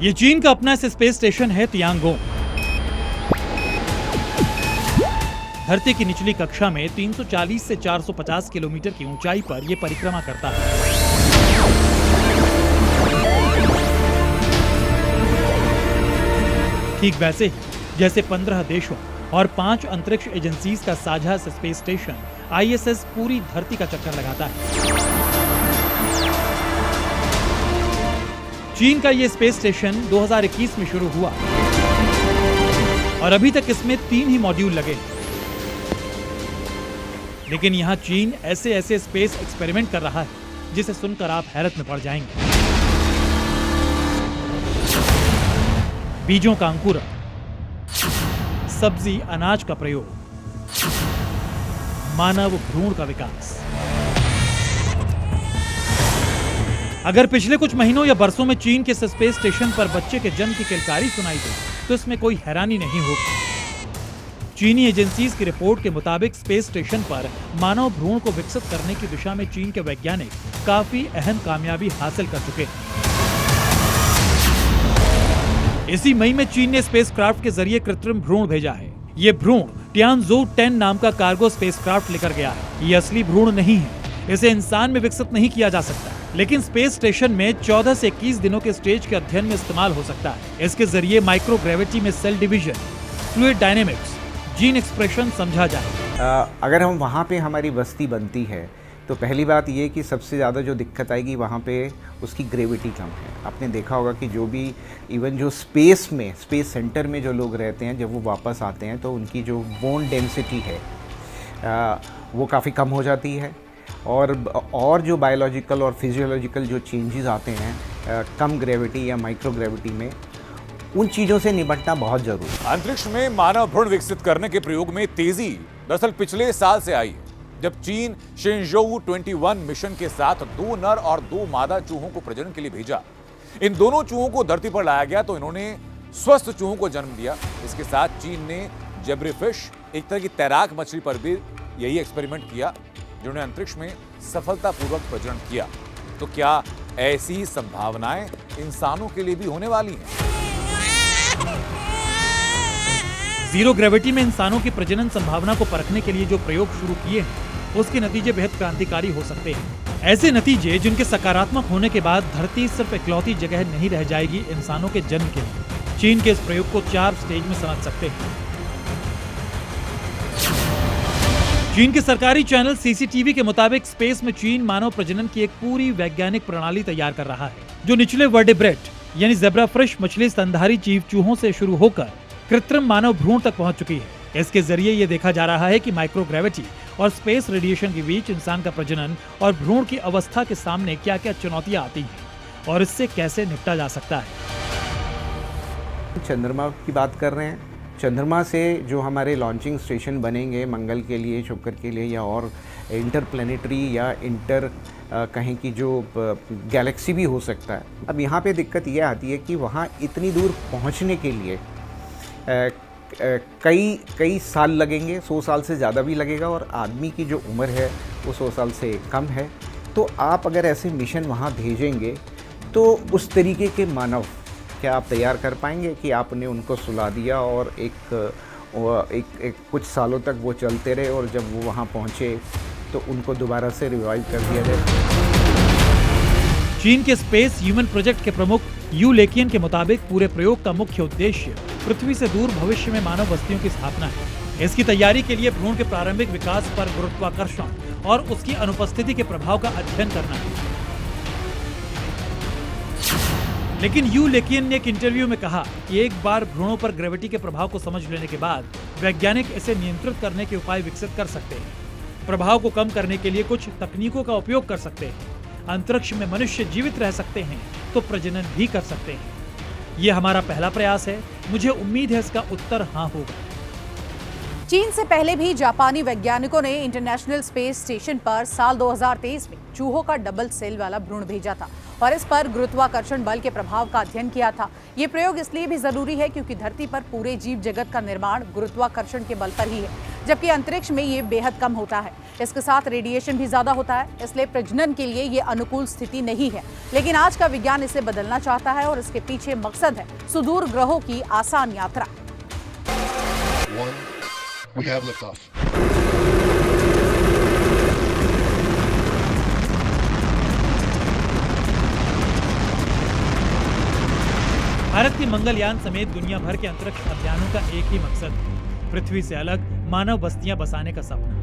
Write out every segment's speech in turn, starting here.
ये चीन का अपना स्पेस स्टेशन है तियांगोंग। धरती की निचली कक्षा में 340 से 450 किलोमीटर की ऊंचाई पर यह परिक्रमा करता है। ठीक वैसे ही जैसे 15 देशों और 5 अंतरिक्ष एजेंसीज का साझा स्पेस स्टेशन ISS पूरी धरती का चक्कर लगाता है। चीन का यह स्पेस स्टेशन 2021 में शुरू हुआ और अभी तक इसमें 3 ही मॉड्यूल लगे। लेकिन यहां चीन ऐसे स्पेस एक्सपेरिमेंट कर रहा है जिसे सुनकर आप हैरत में पड़ जाएंगे। बीजों का अंकुरण, सब्जी अनाज का प्रयोग, मानव भ्रूण का विकास। अगर पिछले कुछ महीनों या बरसों में चीन के स्पेस स्टेशन पर बच्चे के जन्म की किलकारी सुनाई दी तो इसमें कोई हैरानी नहीं होगी। चीनी एजेंसीज की रिपोर्ट के मुताबिक स्पेस स्टेशन पर मानव भ्रूण को विकसित करने की दिशा में चीन के वैज्ञानिक काफी अहम कामयाबी हासिल कर चुके हैं। इसी मई में चीन ने स्पेसक्राफ्ट के जरिए कृत्रिम भ्रूण भेजा है। ये भ्रूण टियानजू 10 नाम का कार्गो स्पेसक्राफ्ट लेकर गया है। ये असली भ्रूण नहीं है, इसे इंसान में विकसित नहीं किया जा सकता, लेकिन स्पेस स्टेशन में 14 से 21 दिनों के स्टेज के अध्ययन में इस्तेमाल हो सकता है। इसके जरिए माइक्रोग्रेविटी में cell division, fluid dynamics, gene expression समझा जाए। अगर हम वहाँ पे हमारी बस्ती बनती है तो पहली बात ये कि सबसे ज़्यादा जो दिक्कत आएगी वहाँ पे उसकी ग्रेविटी कम है। आपने देखा होगा कि जो भी इवन जो स्पेस सेंटर में जो लोग रहते हैं, जब वो वापस आते हैं तो उनकी जो बोन डेंसिटी है वो काफ़ी कम हो जाती है और जो बायोलॉजिकल और फिजियोलॉजिकल जो चेंजेस आते हैं कम ग्रेविटी या माइक्रो ग्रेविटी में, उन चीज़ों से निपटना बहुत ज़रूरी है। अंतरिक्ष में मानव भ्रूण विकसित करने के प्रयोग में तेजी दरअसल पिछले साल से आई, जब चीन शेंजोऊ 21 मिशन के साथ 2 नर और 2 मादा चूहों को प्रजनन के लिए भेजा। इन दोनों चूहों को धरती पर लाया गया तो इन्होंने स्वस्थ चूहों को जन्म दिया। इसके साथ चीन ने जेबरीफिश, एक तरह की तैराक मछली पर भी यही एक्सपेरिमेंट किया, जिन्होंने अंतरिक्ष में सफलतापूर्वक प्रजनन किया। तो क्या ऐसी संभावनाएं इंसानों के लिए भी होने वाली हैं? जीरो ग्रेविटी में इंसानों की प्रजनन संभावना को परखने के लिए जो प्रयोग शुरू किए हैं उसके नतीजे बेहद क्रांतिकारी हो सकते हैं। ऐसे नतीजे जिनके सकारात्मक होने के बाद धरती सिर्फ इकलौती जगह नहीं रह जाएगी इंसानों के जन्म के लिए। चीन के इस प्रयोग को 4 स्टेज में समझ सकते हैं। चीन के सरकारी चैनल CCTV के मुताबिक स्पेस में चीन मानव प्रजनन की एक पूरी वैज्ञानिक प्रणाली तैयार कर रहा है, जो निचले वर्टेब्रेट यानी ज़ेब्राफिश मछली स्तनधारी जीव चूहों से शुरू होकर कृत्रिम मानव भ्रूण तक पहुंच चुकी है। इसके जरिए ये देखा जा रहा है कि माइक्रोग्रेविटी और स्पेस रेडिएशन के बीच इंसान का प्रजनन और भ्रूण की अवस्था के सामने क्या क्या चुनौतियां आती हैं और इससे कैसे निपटा जा सकता है। चंद्रमा की बात कर रहे हैं। चंद्रमा से जो हमारे लॉन्चिंग स्टेशन बनेंगे मंगल के लिए, शुक्र के लिए, या और इंटरप्लेनेटरी या कहीं की जो गैलेक्सी भी हो सकता है। अब यहाँ पे दिक्कत ये आती है कि वहाँ इतनी दूर पहुँचने के लिए कई साल लगेंगे, 100 साल से ज़्यादा भी लगेगा, और आदमी की जो उम्र है वो 100 साल से कम है। तो आप अगर ऐसे मिशन वहाँ भेजेंगे तो उस तरीके के मानव क्या आप तैयार कर पाएंगे कि आपने उनको सुला दिया और एक कुछ सालों तक वो चलते रहे और जब वो वहाँ पहुँचे तो उनको दोबारा से रिवाइव कर दिया जाए। चीन के स्पेस ह्यूमन प्रोजेक्ट के प्रमुख यू लेकियन के मुताबिक पूरे प्रयोग का मुख्य उद्देश्य पृथ्वी से दूर भविष्य में मानव बस्तियों की स्थापना है। इसकी तैयारी के लिए भ्रूण के प्रारंभिक विकास पर गुरुत्वाकर्षण और उसकी अनुपस्थिति के प्रभाव का अध्ययन करना है। लेकिन यू लेकियन ने एक इंटरव्यू में कहा कि एक बार भ्रूणों पर ग्रेविटी के प्रभाव को समझ लेने के बाद वैज्ञानिक इसे नियंत्रित करने के उपाय विकसित कर सकते हैं। प्रभाव को कम करने के लिए कुछ तकनीकों का उपयोग कर सकते हैं। अंतरिक्ष में मनुष्य जीवित रह सकते हैं तो प्रजनन भी कर सकते हैं। ये हमारा पहला प्रयास है। मुझे उम्मीद है इसका उत्तर हाँ होगा। चीन से पहले भी जापानी वैज्ञानिकों ने इंटरनेशनल स्पेस स्टेशन पर साल 2023 में चूहों का डबल सेल वाला भ्रूण भेजा था और इस पर गुरुत्वाकर्षण बल के प्रभाव का अध्ययन किया था। ये प्रयोग इसलिए भी जरूरी है क्योंकि धरती पर पूरे जीव जगत का निर्माण गुरुत्वाकर्षण के बल पर ही है। जबकि अंतरिक्ष में ये बेहद कम होता है। इसके साथ रेडिएशन भी ज्यादा होता है, इसलिए प्रजनन के लिए ये अनुकूल स्थिति नहीं है। लेकिन आज का विज्ञान इसे बदलना चाहता है और इसके पीछे मकसद है सुदूर ग्रहों की आसान यात्रा। We have liftoff. भारत के मंगलयान समेत दुनिया भर के अंतरिक्ष अभियानों का एक ही मकसद है, पृथ्वी से अलग मानव बस्तियां बसाने का सपना।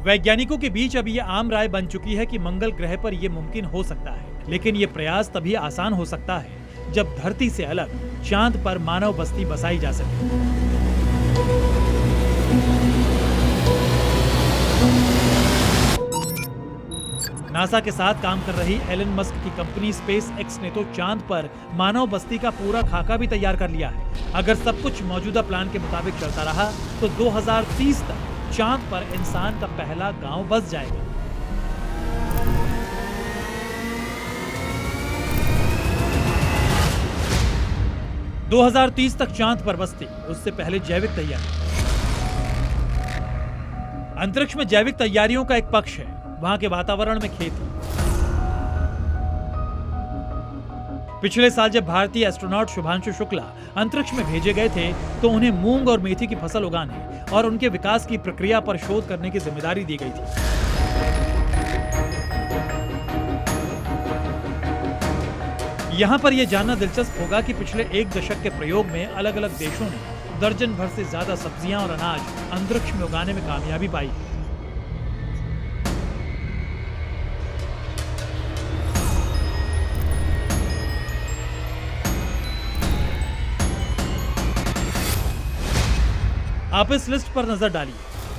वैज्ञानिकों के बीच अब ये आम राय बन चुकी है कि मंगल ग्रह पर यह मुमकिन हो सकता है, लेकिन ये प्रयास तभी आसान हो सकता है जब धरती से अलग चांद पर मानव बस्ती बसाई जा सके। नासा के साथ काम कर रही एलन मस्क की कंपनी स्पेस एक्स ने तो चांद पर मानव बस्ती का पूरा खाका भी तैयार कर लिया है। अगर सब कुछ मौजूदा प्लान के मुताबिक चलता रहा तो 2030 तक चांद पर इंसान का पहला गांव बस जाएगा। – 2030 तक चांद पर बस्ती, उससे पहले जैविक तैयारी। अंतरिक्ष में जैविक तैयारियों का एक पक्ष है वहां के वातावरण में खेती। पिछले साल जब भारतीय एस्ट्रोनॉट शुभांशु शुक्ला अंतरिक्ष में भेजे गए थे तो उन्हें मूंग और मेथी की फसल उगाने और उनके विकास की प्रक्रिया पर शोध करने की जिम्मेदारी दी गई थी। यहां पर यह जानना दिलचस्प होगा कि पिछले एक दशक के प्रयोग में अलग अलग देशों ने दर्जन भर से ज्यादा सब्जियां और अनाज अंतरिक्ष में उगाने में कामयाबी पाई है। आप इस लिस्ट पर नजर डालिए,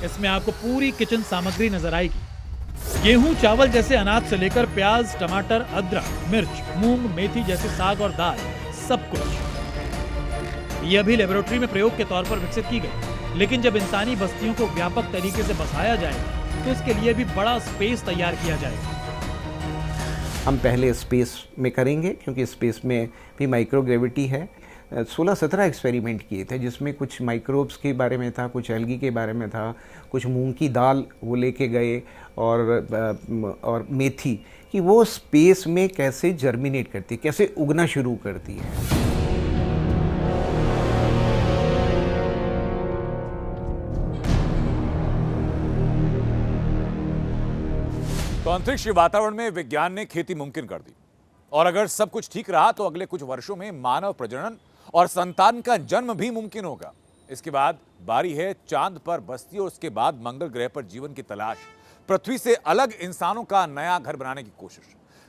इसमें आपको पूरी किचन सामग्री नजर आएगी। गेहूं, चावल जैसे अनाज से लेकर प्याज, टमाटर, अदरक, मिर्च, मूंग, मेथी जैसे साग और दाल, सब कुछ। ये अभी लेबोरेटरी में प्रयोग के तौर पर विकसित की गई, लेकिन जब इंसानी बस्तियों को व्यापक तरीके से बसाया जाएगा तो इसके लिए भी बड़ा स्पेस तैयार किया जाएगा। हम पहले स्पेस में करेंगे क्योंकि स्पेस में भी माइक्रोग्रेविटी है। 16-17 एक्सपेरिमेंट किए थे जिसमें कुछ माइक्रोब्स के बारे में था, कुछ एल्गी के बारे में था, कुछ मूंग की दाल वो लेके गए और मेथी कि वो स्पेस में कैसे जर्मिनेट करती है, कैसे उगना शुरू करती है। तो अंतरिक्ष वातावरण में विज्ञान ने खेती मुमकिन कर दी और अगर सब कुछ ठीक रहा तो अगले कुछ वर्षों में मानव प्रजनन और संतान का जन्म भी मुमकिन होगा। इसके बाद बारी है चांद पर बस्ती और उसके बाद मंगल ग्रह पर जीवन की तलाश, पृथ्वी से अलग इंसानों का नया घर बनाने की कोशिश।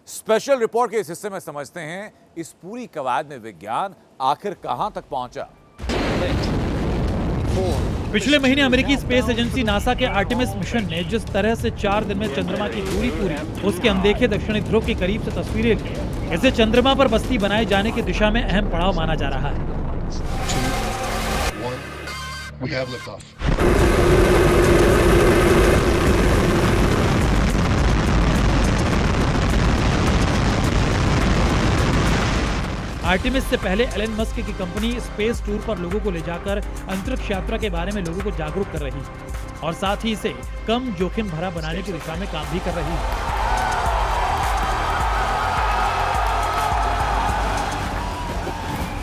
स्पेशल रिपोर्ट के इस हिस्से में समझते हैं इस पूरी कवायद में विज्ञान आखिर कहां तक पहुंचा। पिछले महीने अमेरिकी स्पेस एजेंसी नासा के आर्टेमिस मिशन ने जिस तरह से 4 दिन में चंद्रमा की दूरी पूरी उसके अनदेखे दक्षिणी ध्रुव के करीब से तस्वीरें ली, इसे चंद्रमा पर बस्ती बनाए जाने की दिशा में अहम पड़ाव माना जा रहा है। 2, 1, we have liftoff. आर्टेमिस से पहले एलन मस्क की कंपनी स्पेस टूर पर लोगों को ले जाकर अंतरिक्ष यात्रा के बारे में लोगों को जागरूक कर रही है और साथ ही इसे कम जोखिम भरा बनाने की दिशा में काम भी कर रही है।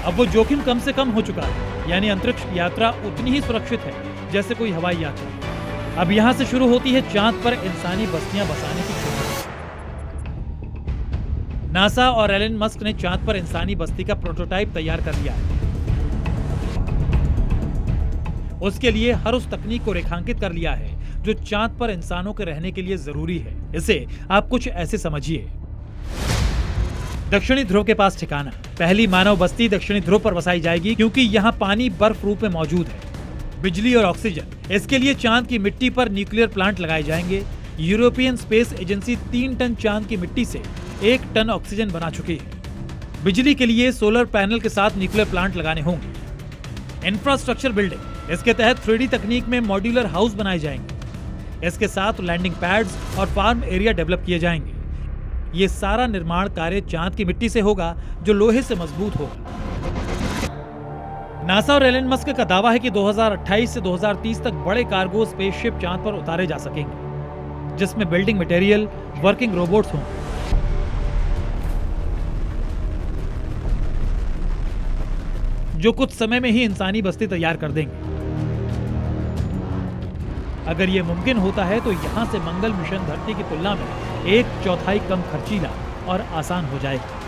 अब वो जोखिम कम से कम हो चुका है, यानी अंतरिक्ष यात्रा उतनी ही सुरक्षित है जैसे कोई हवाई यात्रा। अब यहां से शुरू होती है चांद पर इंसानी बस्तियां बसाने की कोशिश। नासा और एलन मस्क ने चांद पर इंसानी बस्ती का प्रोटोटाइप तैयार कर लिया है। उसके लिए हर उस तकनीक को रेखांकित कर लिया है जो चांद पर इंसानों के रहने के लिए जरूरी है। इसे आप कुछ ऐसे समझिए। दक्षिणी ध्रुव के पास ठिकाना, पहली मानव बस्ती दक्षिणी ध्रुव पर बसाई जाएगी क्योंकि यहाँ पानी बर्फ रूप में मौजूद है। बिजली और ऑक्सीजन, इसके लिए चांद की मिट्टी पर न्यूक्लियर प्लांट लगाए जाएंगे। यूरोपियन स्पेस एजेंसी 3 टन चांद की मिट्टी से 1 टन ऑक्सीजन बना चुकी है। बिजली के लिए सोलर पैनल के साथ न्यूक्लियर प्लांट लगाने होंगे। इंफ्रास्ट्रक्चर बिल्डिंग, इसके तहत 3D तकनीक में मॉड्यूलर हाउस बनाए जाएंगे। इसके साथ लैंडिंग पैड्स और फार्म एरिया डेवलप किए जाएंगे। ये सारा निर्माण कार्य चांद की मिट्टी से होगा जो लोहे से मजबूत होगा। नासा और एलन मस्क का दावा है कि 2028 से 2030 तक बड़े कार्गो स्पेसशिप चांद पर उतारे जा सकेंगे, जिसमें बिल्डिंग मटेरियल, वर्किंग रोबोट्स होंगे। जो कुछ समय में ही इंसानी बस्ती तैयार कर देंगे। अगर ये मुमकिन होता है तो यहां से मंगल मिशन धरती की तुलना में 1/4 कम खर्चीला और आसान हो जाएगा।